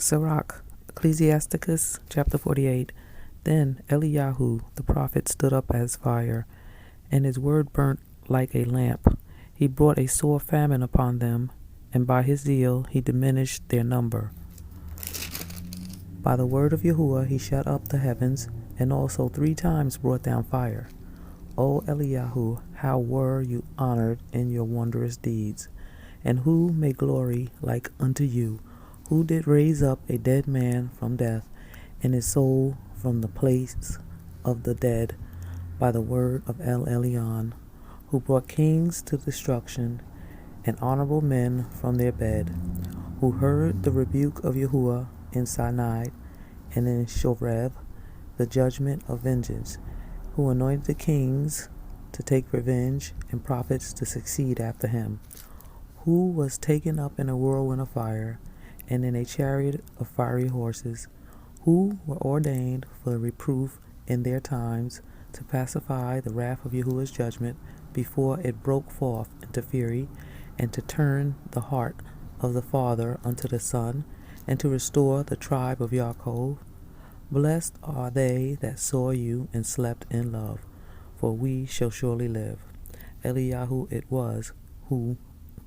Sirach, Ecclesiasticus, chapter 48. Then Eliyahu the prophet stood up as fire, and his word burnt like a lamp. He brought a sore famine upon them, and by his zeal he diminished their number. By the word of Yahuwah he shut up the heavens, and also 3 times brought down fire. O Eliyahu, how were you honored in your wondrous deeds! And who may glory like unto you, who did raise up a dead man from death, and his soul from the place of the dead, by the word of El Elyon, who brought kings to destruction, and honorable men from their bed, who heard the rebuke of Yahuwah in Sinai, and in Shoreb the judgment of vengeance, who anointed the kings to take revenge, and prophets to succeed after him, who was taken up in a whirlwind of fire, and in a chariot of fiery horses, who were ordained for reproof in their times, to pacify the wrath of Yahuwah's judgment before it broke forth into fury, and to turn the heart of the father unto the son, and to restore the tribe of Yaakov. Blessed are they that saw you and slept in love, for we shall surely live. Eliyahu it was who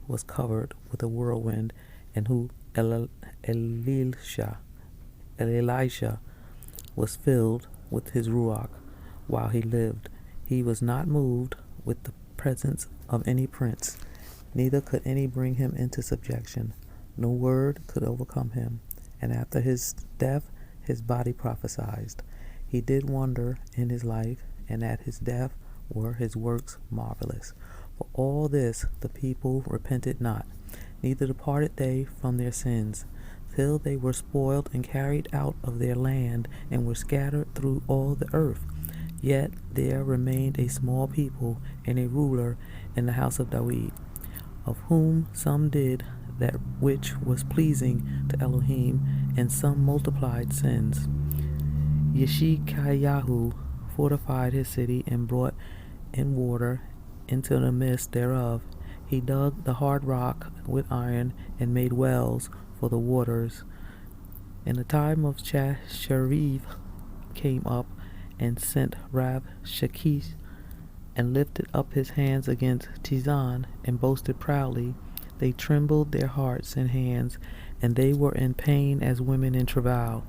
was covered with a whirlwind, and who Elisha was filled with his ruach while he lived. He was not moved with the presence of any prince, neither could any bring him into subjection. No word could overcome him, and after his death his body prophesied. He did wonder in his life, and at his death were his works marvelous. For all this the people repented not, neither departed they from their sins, till they were spoiled and carried out of their land, and were scattered through all the earth. Yet there remained a small people, and a ruler in the house of David, of whom some did that which was pleasing to Elohim, and some multiplied sins. Yeshikayahu fortified his city, and brought in water into the midst thereof. He dug the hard rock with iron, and made wells for the waters. In the time of Sharif came up, and sent Rav Shakish, and lifted up his hands against Tizan, and boasted proudly. They trembled their hearts and hands, and they were in pain as women in travail.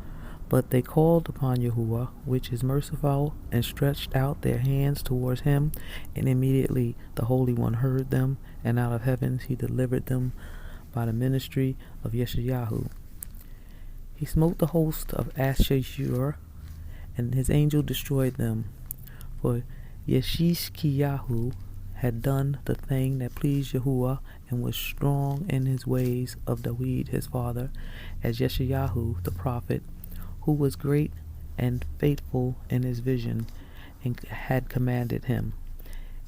But they called upon Yahuwah, which is merciful, and stretched out their hands towards him, and immediately the Holy One heard them, and out of heavens he delivered them by the ministry of Yeshayahu. He smote the host of Ashashur, and his angel destroyed them. For Yeshishkiyahu had done the thing that pleased Yahuwah, and was strong in his ways of David his father, as Yeshayahu the prophet, who was great and faithful in his vision, and had commanded him.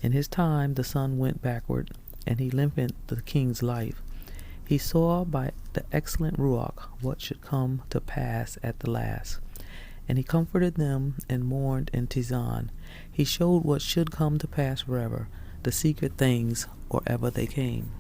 In his time the sun went backward, and he lengthened the king's life. He saw by the excellent ruach what should come to pass at the last. And he comforted them and mourned in Tizan. He showed what should come to pass forever, the secret things or ever they came.